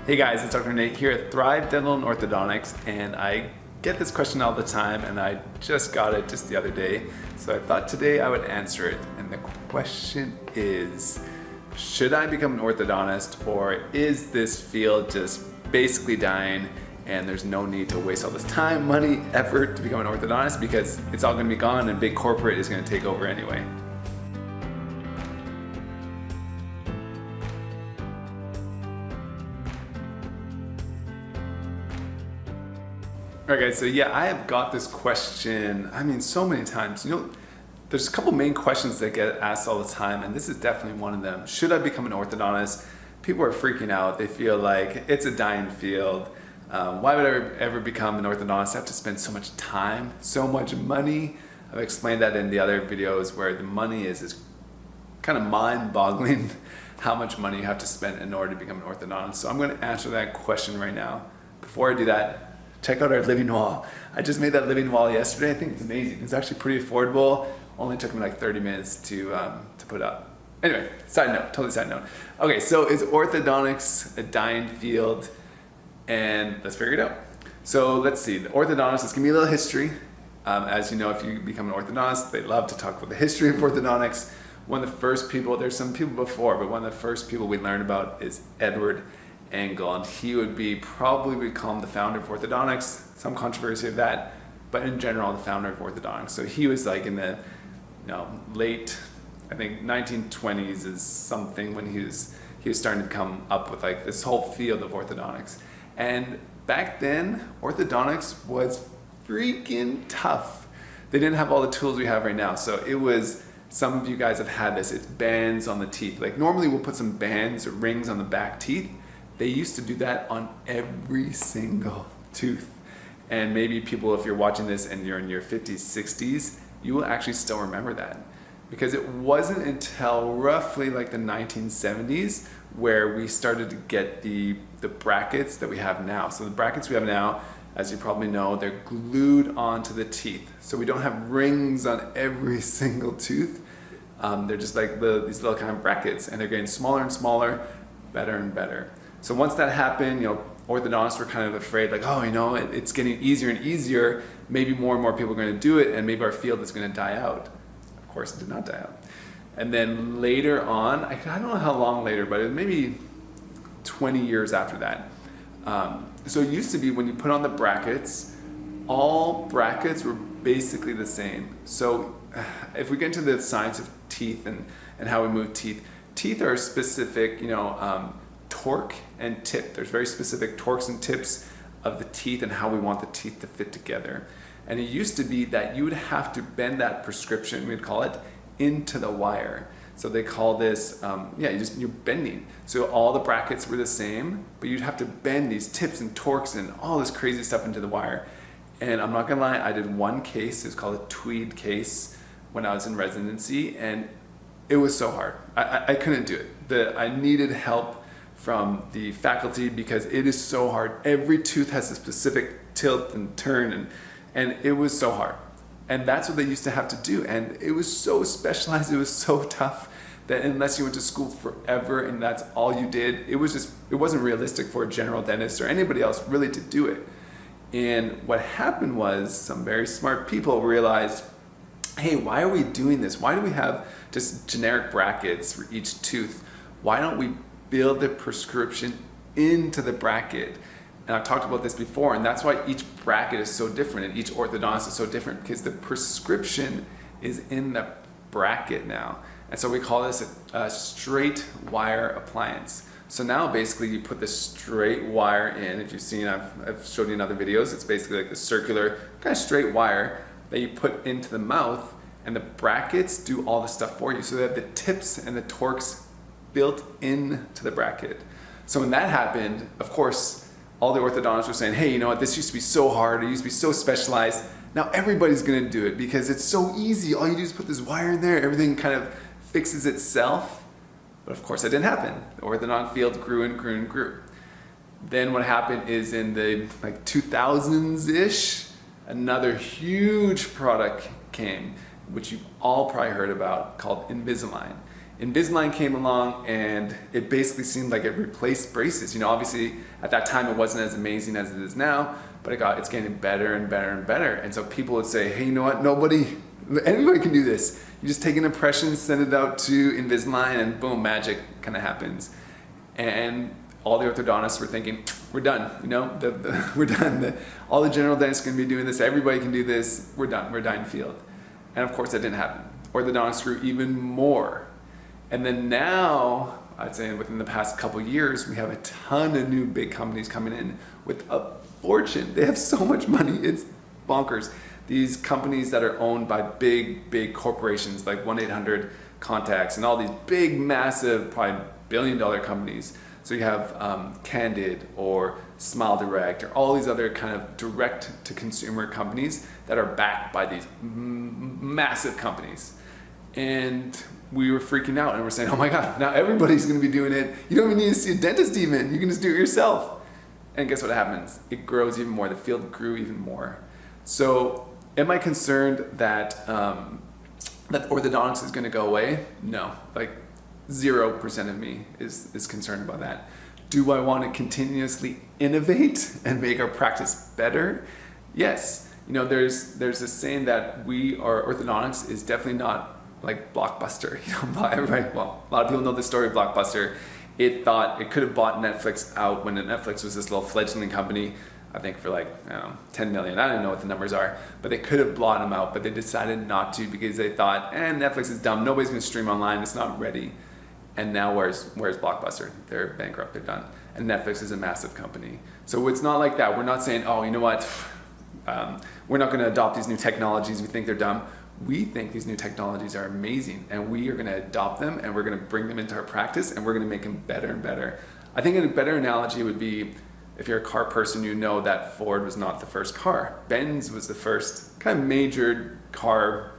Hey guys, it's Dr. Nate here at Thrive Dental and Orthodontics, and I get this question all the time, and I just got it just the other day, so I thought today I would answer it. And the question is, should I become an orthodontist, or is this field just basically dying and there's no need to waste all this time, money, effort to become an orthodontist because it's all going to be gone and big corporate is going to take over anyway? Alright guys, so yeah, I have got this question, so many times. There's a couple main questions that get asked all the time, and this is definitely one of them. Should I become an orthodontist? People are freaking out. They feel like it's a dying field. Why would I ever become an orthodontist? I have to spend so much time, so much money. I've explained that in the other videos where the money is kind of mind-boggling how much money you have to spend in order to become an orthodontist. So I'm going to answer that question right now. Before I do that, check out our living wall. I just made that living wall yesterday. I think it's amazing. It's actually pretty affordable. Only took me like 30 minutes to put up. Anyway, totally side note. Okay, so is orthodontics a dying field? And let's figure it out. So let's see, the orthodontist, let's give me a little history. As you know, if you become an orthodontist, they love to talk about the history of orthodontics. One of the first people, there's some people before, but one of the first people we learned about is Edward Angle, and he would be probably become the founder of orthodontics. Some controversy of that, but in general, the founder of orthodontics. So he was like in the late, I think 1920s is something when he was starting to come up with like this whole field of orthodontics. And back then, orthodontics was freaking tough. They didn't have all the tools we have right now. So it was, some of you guys have had this, it's bands on the teeth. Like normally we'll put some bands or rings on the back teeth. They used to do that on every single tooth. And maybe people, if you're watching this and you're in your 50s, 60s, you will actually still remember that. Because it wasn't until roughly like the 1970s where we started to get the brackets that we have now. So the brackets we have now, as you probably know, they're glued onto the teeth. So we don't have rings on every single tooth. They're just like these little kind of brackets, and they're getting smaller and smaller, better and better. So once that happened, orthodontists were kind of afraid, like, oh, it's getting easier and easier. Maybe more and more people are going to do it, and maybe our field is going to die out. Of course, it did not die out. And then later on, I don't know how long later, but it was maybe 20 years after that. So it used to be when you put on the brackets, all brackets were basically the same. So if we get into the science of teeth and how we move teeth are specific, torque and tip. There's very specific torques and tips of the teeth and how we want the teeth to fit together. And it used to be that you would have to bend that prescription, we'd call it, into the wire. So they call this, you're bending. So all the brackets were the same, but you'd have to bend these tips and torques and all this crazy stuff into the wire. And I'm not gonna lie, I did one case, it's called a tweed case, when I was in residency, and it was so hard. I couldn't do it. I needed help from the faculty because it is so hard. Every tooth has a specific tilt and turn, and it was so hard. And that's what they used to have to do. And it was so specialized, it was so tough that unless you went to school forever and that's all you did, it wasn't realistic for a general dentist or anybody else really to do it. And what happened was some very smart people realized, hey, why are we doing this? Why do we have just generic brackets for each tooth? Why don't we build the prescription into the bracket? And I've talked about this before, and that's why each bracket is so different and each orthodontist is so different, because the prescription is in the bracket now. And so we call this a straight wire appliance. So now basically you put the straight wire in. If you've seen, I've showed you in other videos, it's basically like the circular kind of straight wire that you put into the mouth, and the brackets do all the stuff for you. So they have the tips and the torques built into the bracket. So when that happened, of course, all the orthodontists were saying, hey, you know what, this used to be so hard, it used to be so specialized. Now everybody's gonna do it because it's so easy. All you do is put this wire in there, everything kind of fixes itself. But of course that didn't happen. The orthodont field grew and grew and grew. Then what happened is in the 2000s-ish, another huge product came, which you've all probably heard about, called Invisalign. Invisalign came along and it basically seemed like it replaced braces. Obviously at that time it wasn't as amazing as it is now, but it's getting better and better and better. And so people would say, hey, you know what? Anybody can do this. You just take an impression, send it out to Invisalign, and boom, magic kind of happens. And all the orthodontists were thinking, we're done. We're done. All the general dentists can be doing this. Everybody can do this. We're done. We're dying field. And of course, that didn't happen. Orthodontics grew even more. And then now, I'd say within the past couple years, we have a ton of new big companies coming in with a fortune. They have so much money. It's bonkers. These companies that are owned by big corporations like 1-800-CONTACTS and all these big, massive, probably billion-dollar companies. So you have Candid or Smile Direct or all these other kind of direct-to-consumer companies that are backed by these massive companies. And we were freaking out and we're saying, oh my God, now everybody's going to be doing it. You don't even need to see a dentist even. You can just do it yourself. And guess what happens? It grows even more. The field grew even more. So am I concerned that that orthodontics is going to go away? No, 0% of me is concerned about that. Do I want to continuously innovate and make our practice better? Yes. There's this saying that orthodontics is definitely not like Blockbuster. A lot of people know the story of Blockbuster. It thought it could have bought Netflix out when Netflix was this little fledgling company, I think for 10 million. I don't know what the numbers are, but they could have bought them out, but they decided not to because they thought, Netflix is dumb. Nobody's going to stream online. It's not ready. And now where's Blockbuster? They're bankrupt. They're done. And Netflix is a massive company. So it's not like that. We're not saying, oh, you know what? We're not going to adopt these new technologies. We think they're dumb. We think these new technologies are amazing, and we are going to adopt them, and we're going to bring them into our practice, and we're going to make them better and better. I think a better analogy would be, if you're a car person, you know that Ford was not the first car. Benz was the first kind of major car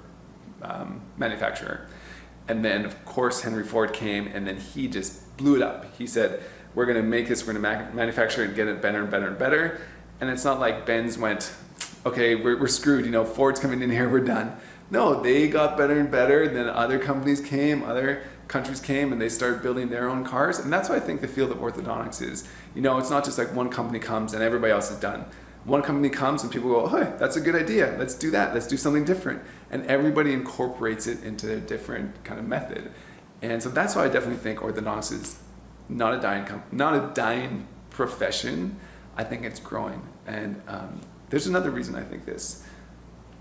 manufacturer. And then, of course, Henry Ford came, and then he just blew it up. He said, we're going to make this, we're going to manufacture it and get it better and better and better. And it's not like Benz went, okay, we're screwed, Ford's coming in here, we're done. No, they got better and better. Then other companies came, other countries came, and they started building their own cars. And that's what I think the field of orthodontics is. It's not just like one company comes and everybody else is done. One company comes and people go, hey, that's a good idea. Let's do that. Let's do something different. And everybody incorporates it into a different kind of method. And so that's why I definitely think orthodontics is not a dying profession. I think it's growing. And there's another reason I think this.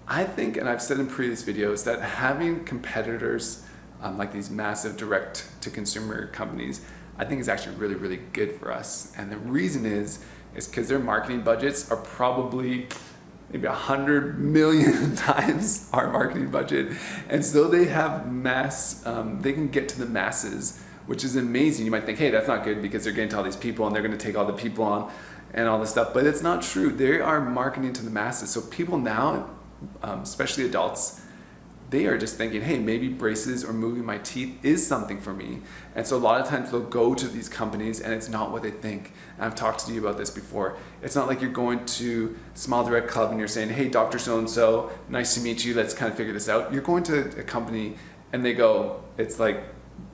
I think, and I've said in previous videos, that having competitors like these massive direct-to-consumer companies, I think is actually really, really good for us. And the reason is because their marketing budgets are probably maybe 100 million times our marketing budget. And so they have they can get to the masses, which is amazing. You might think, hey, that's not good because they're getting to all these people and they're going to take all the people on and all this stuff. But it's not true. They are marketing to the masses. So people now, especially adults, they are just thinking, hey, maybe braces or moving my teeth is something for me. And so a lot of times they'll go to these companies and it's not what they think. And I've talked to you about this before. It's not like you're going to Smile Direct Club and you're saying, hey, Dr. So-and-so, nice to meet you. Let's kind of figure this out. You're going to a company and they go, it's like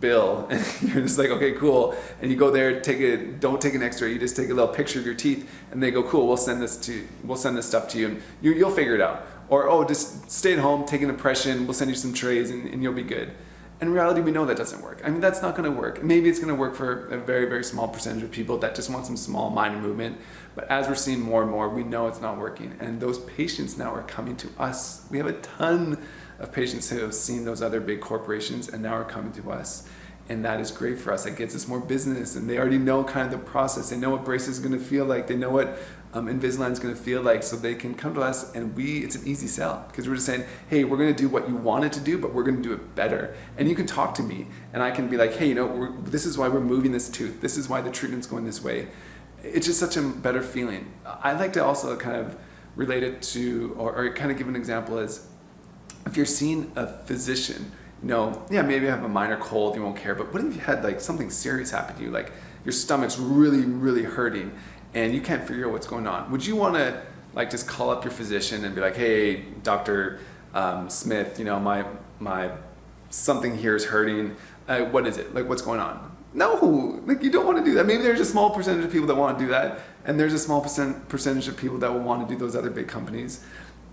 Bill. And you're just like, okay, cool. And you go there, don't take an x-ray. You just take a little picture of your teeth and they go, cool, we'll send this stuff to you and you'll figure it out. Or, oh, just stay at home, take an impression, we'll send you some trays and you'll be good. In reality, we know that doesn't work. I mean, that's not gonna work. Maybe it's gonna work for a very, very small percentage of people that just want some small minor movement. But as we're seeing more and more, we know it's not working. And those patients now are coming to us. We have a ton of patients who have seen those other big corporations and now are coming to us. And that is great for us. It gets us more business and they already know kind of the process. They know what braces is gonna feel like. They know what Invisalign is going to feel like, so they can come to us and it's an easy sell because we're just saying, hey, we're going to do what you wanted to do, but we're going to do it better. And you can talk to me and I can be like, hey, this is why we're moving this tooth. This is why the treatment's going this way. It's just such a better feeling. I like to also kind of relate it to, or kind of give an example as if you're seeing a physician, maybe you have a minor cold, you won't care, but what if you had like something serious happen to you, like your stomach's really, really hurting and you can't figure out what's going on? Would you want to like just call up your physician and be like, hey, Dr. Smith, my something here is hurting. what is it? Like, what's going on? No, like, you don't want to do that. Maybe there's a small percentage of people that want to do that, and there's a small percentage of people that will want to do those other big companies.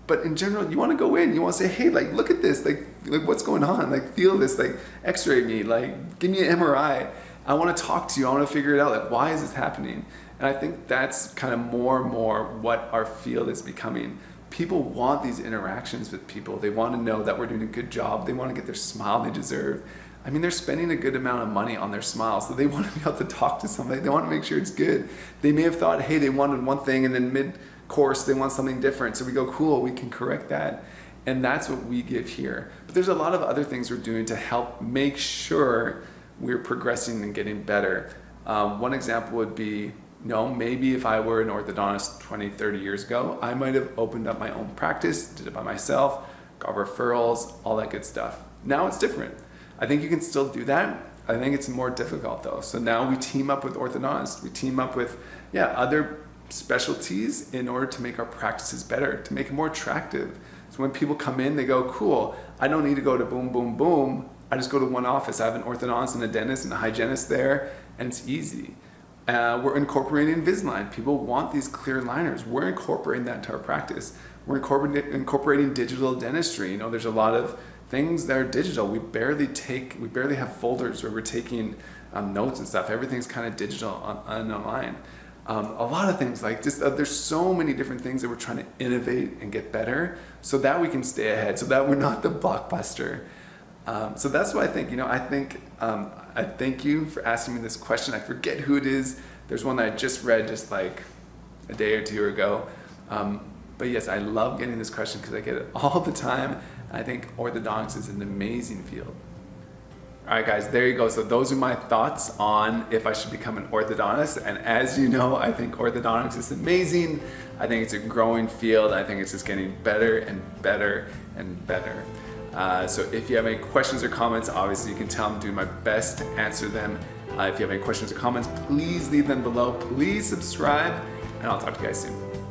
But in general, you want to go in, you want to say, hey, like, look at this, like what's going on? Like, feel this, like, x-ray me, like, give me an MRI. I want to talk to you, I want to figure it out, like, why is this happening? And I think that's kind of more and more what our field is becoming. People want these interactions with people. They want to know that we're doing a good job. They want to get their smile they deserve. I mean, they're spending a good amount of money on their smile, so they want to be able to talk to somebody. They want to make sure it's good. They may have thought, hey, they wanted one thing, and then mid-course they want something different. So we go, cool, we can correct that. And that's what we give here. But there's a lot of other things we're doing to help make sure we're progressing and getting better. One example would be, maybe if I were an orthodontist 20, 30 years ago, I might have opened up my own practice, did it by myself, got referrals, all that good stuff. Now it's different. I think you can still do that. I think it's more difficult though. So now we team up with orthodontists. We team up with other specialties in order to make our practices better, to make it more attractive. So when people come in, they go, cool, I don't need to go to boom, boom, boom. I just go to one office. I have an orthodontist and a dentist and a hygienist there, and it's easy. We're incorporating Invisalign. People want these clear liners. We're incorporating that into our practice. We're incorporating digital dentistry. There's a lot of things that are digital. We barely have folders where we're taking notes and stuff. Everything's kind of digital online. A lot of things like just there's so many different things that we're trying to innovate and get better so that we can stay ahead, so that we're not the blockbuster. So that's what I think. I thank you for asking me this question. I forget who it is. There's one that I just read just like a day or two ago. But yes, I love getting this question because I get it all the time. I think orthodontics is an amazing field. All right, guys, there you go. So those are my thoughts on if I should become an orthodontist. And as you know, I think orthodontics is amazing. I think it's a growing field. I think it's just getting better and better and better. So if you have any questions or comments, obviously you can tell I'm doing my best to answer them. If you have any questions or comments, please leave them below. Please subscribe, and I'll talk to you guys soon.